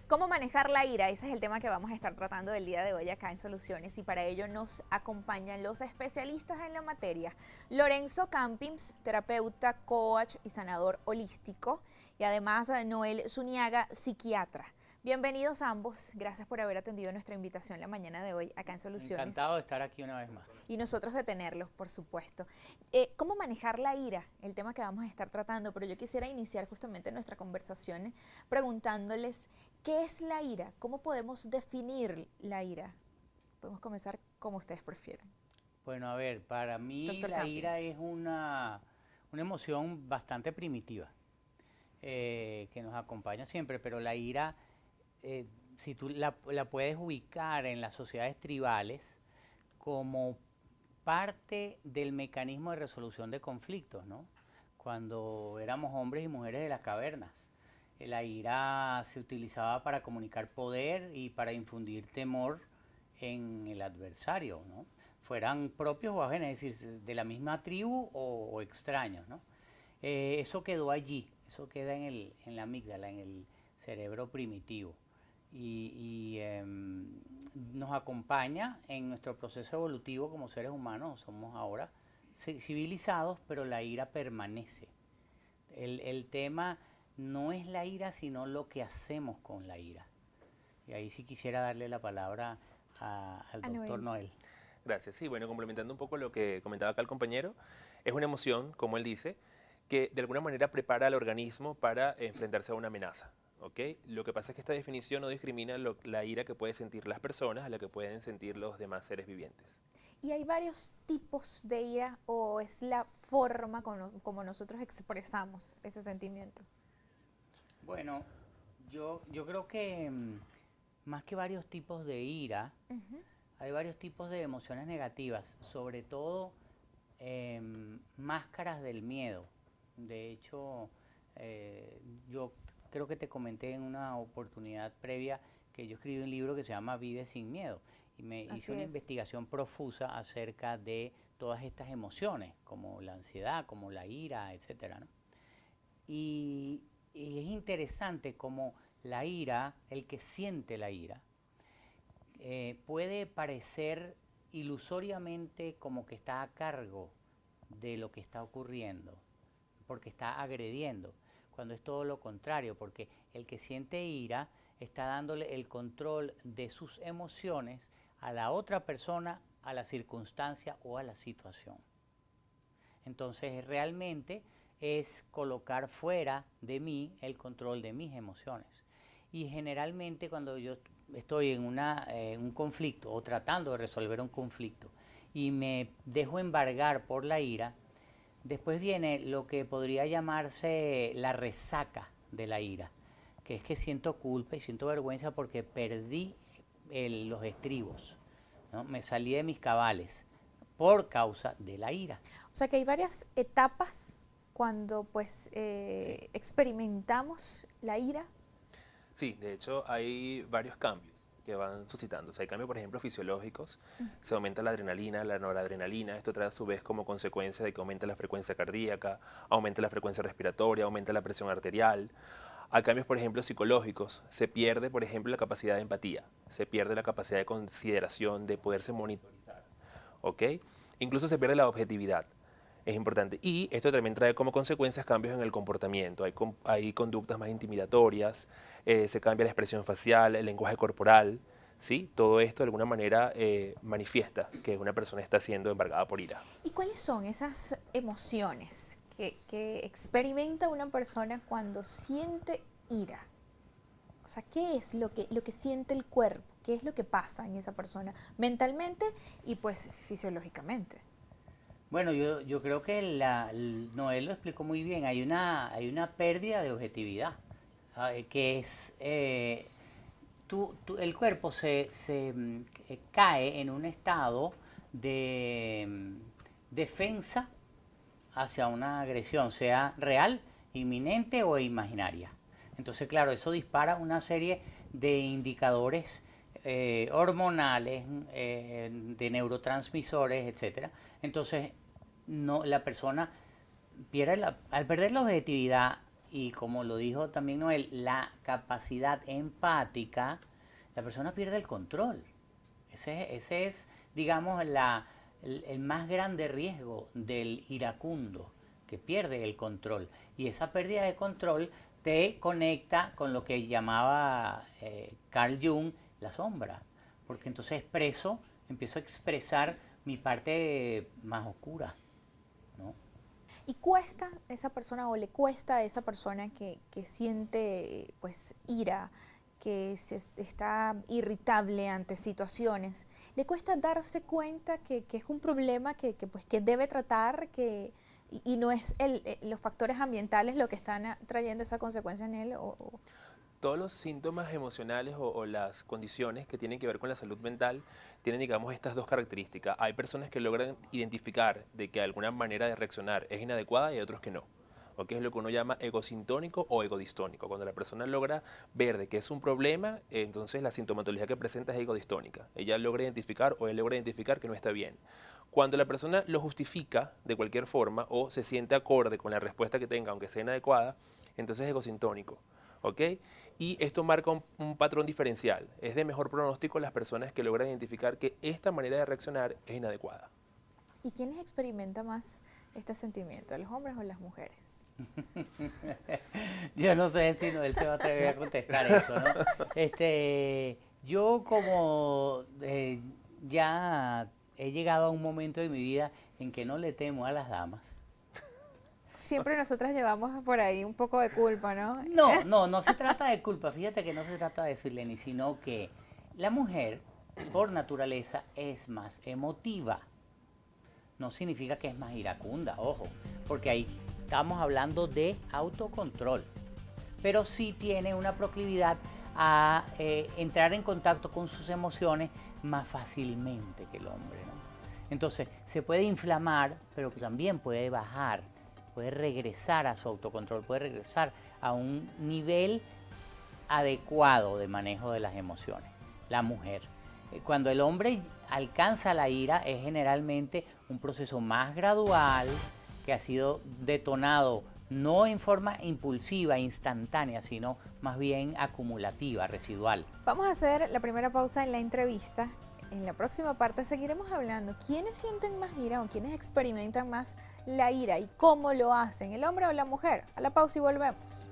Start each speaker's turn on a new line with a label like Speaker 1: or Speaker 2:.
Speaker 1: ¿Cómo manejar la ira? Ese es el tema que vamos a estar tratando del día de hoy acá en Soluciones y para ello nos acompañan los especialistas en la materia. Lorenzo Campins, terapeuta, coach y sanador holístico, y además Noel Zuniaga, psiquiatra. Bienvenidos ambos, gracias por haber atendido nuestra invitación la mañana de hoy acá en Soluciones.
Speaker 2: Encantado de estar aquí una vez más.
Speaker 1: Y nosotros de tenerlos, por supuesto. ¿Cómo manejar la ira? El tema que vamos a estar tratando, pero yo quisiera iniciar justamente nuestra conversación preguntándoles, ¿qué es la ira? ¿Cómo podemos definir la ira? Podemos comenzar como ustedes prefieran.
Speaker 2: Bueno, a ver, para mí
Speaker 1: Doctor
Speaker 2: la ira
Speaker 1: Campins.
Speaker 2: es una emoción bastante primitiva que nos acompaña siempre, pero la ira, si tú la puedes ubicar en las sociedades tribales como parte del mecanismo de resolución de conflictos, ¿no? Cuando éramos hombres y mujeres de las cavernas. La ira se utilizaba para comunicar poder y para infundir temor en el adversario, ¿no? Fueran propios o ajenos, es decir, de la misma tribu o extraños, ¿no? Eso quedó allí, eso queda en la amígdala, en el cerebro primitivo. Y nos acompaña en nuestro proceso evolutivo como seres humanos, somos ahora civilizados, pero la ira permanece. El tema no es la ira, sino lo que hacemos con la ira. Y ahí sí quisiera darle la palabra al doctor Noel.
Speaker 3: Gracias. Sí, bueno, complementando un poco lo que comentaba acá el compañero, es una emoción, como él dice, que de alguna manera prepara al organismo para enfrentarse a una amenaza. ¿Ok? Lo que pasa es que esta definición no discrimina la ira que pueden sentir las personas a la que pueden sentir los demás seres vivientes.
Speaker 1: ¿Y hay varios tipos de ira o es la forma como nosotros expresamos ese sentimiento?
Speaker 2: Bueno, yo creo que más que varios tipos de ira, hay varios tipos de emociones negativas, sobre todo máscaras del miedo. De hecho, yo creo que te comenté en una oportunidad previa que yo escribí un libro que se llama Vive sin miedo y me hice una investigación profusa acerca de todas estas emociones, como la ansiedad, como la ira, etcétera, ¿no? Y es interesante como la ira, el que siente la ira, puede parecer ilusoriamente como que está a cargo de lo que está ocurriendo, porque está agrediendo, cuando es todo lo contrario, porque el que siente ira está dándole el control de sus emociones a la otra persona, a la circunstancia o a la situación. Entonces realmente es colocar fuera de mí el control de mis emociones. Y generalmente cuando yo estoy en un conflicto o tratando de resolver un conflicto y me dejo embargar por la ira, después viene lo que podría llamarse la resaca de la ira, que es que siento culpa y siento vergüenza porque perdí los estribos, ¿no? Me salí de mis cabales por causa de la ira.
Speaker 1: O sea que hay varias etapas cuando pues
Speaker 3: Sí.
Speaker 1: experimentamos la ira.
Speaker 3: Sí, de hecho hay varios cambios que van suscitando. O sea, hay cambios, por ejemplo, fisiológicos. Se aumenta la adrenalina, la noradrenalina. Esto trae a su vez como consecuencia de que aumenta la frecuencia cardíaca, aumenta la frecuencia respiratoria, aumenta la presión arterial. Hay cambios, por ejemplo, psicológicos. Se pierde, por ejemplo, la capacidad de empatía. Se pierde la capacidad de consideración, de poderse monitorizar. ¿Ok? Incluso se pierde la objetividad. Es importante. Y esto también trae como consecuencias cambios en el comportamiento. Hay conductas más intimidatorias, se cambia la expresión facial, el lenguaje corporal. ¿Sí? Todo esto de alguna manera manifiesta que una persona está siendo embargada por ira.
Speaker 1: ¿Y cuáles son esas emociones que experimenta una persona cuando siente ira? O sea, ¿qué es lo que siente el cuerpo? ¿Qué es lo que pasa en esa persona mentalmente y pues fisiológicamente?
Speaker 2: Bueno, yo creo que Noel lo explicó muy bien. Hay una pérdida de objetividad, que es el cuerpo se cae en un estado de defensa hacia una agresión, sea real, inminente o imaginaria. Entonces, claro, eso dispara una serie de indicadores hormonales, de neurotransmisores, etcétera. Entonces, no, la persona al perder la objetividad y como lo dijo también Noel, la capacidad empática, la persona pierde el control. Ese es, digamos, el más grande riesgo del iracundo, que pierde el control. Y esa pérdida de control te conecta con lo que llamaba Carl Jung la sombra. Porque entonces empiezo a expresar mi parte más oscura, ¿no?
Speaker 1: ¿Y cuesta esa persona o le cuesta a esa persona que siente pues ira, que está irritable ante situaciones, le cuesta darse cuenta que es un problema pues, que debe tratar y no es los factores ambientales lo que están trayendo esa consecuencia en él?
Speaker 3: Todos los síntomas emocionales o las condiciones que tienen que ver con la salud mental tienen, digamos, estas dos características. Hay personas que logran identificar de que alguna manera de reaccionar es inadecuada y hay otros que no. ¿Ok? Es lo que uno llama egosintónico o egodistónico. Cuando la persona logra ver de que es un problema, entonces la sintomatología que presenta es egodistónica. Ella logra identificar o él logra identificar que no está bien. Cuando la persona lo justifica de cualquier forma o se siente acorde con la respuesta que tenga, aunque sea inadecuada, entonces es egosintónico. ¿Ok? Y esto marca un patrón diferencial. Es de mejor pronóstico las personas que logran identificar que esta manera de reaccionar es inadecuada.
Speaker 1: ¿Y quiénes experimentan más este sentimiento, los hombres o las mujeres?
Speaker 2: Yo no sé si Noel se va a atrever a contestar eso, ¿no? Yo como ya he llegado a un momento de mi vida en que no le temo a las damas.
Speaker 1: Siempre nosotras llevamos por ahí un poco de culpa, ¿no?
Speaker 2: No se trata de culpa, fíjate que no se trata de eso, Ileni, sino que la mujer, por naturaleza, es más emotiva. No significa que es más iracunda, ojo, porque ahí estamos hablando de autocontrol, pero sí tiene una proclividad a entrar en contacto con sus emociones más fácilmente que el hombre, ¿no? Entonces, se puede inflamar, pero también puede bajar, puede regresar a su autocontrol, puede regresar a un nivel adecuado de manejo de las emociones. La mujer. Cuando el hombre alcanza la ira es generalmente un proceso más gradual que ha sido detonado no en forma impulsiva, instantánea, sino más bien acumulativa, residual.
Speaker 1: Vamos a hacer la primera pausa en la entrevista. En la próxima parte seguiremos hablando quiénes sienten más ira o quiénes experimentan más la ira y cómo lo hacen, el hombre o la mujer. A la pausa y volvemos.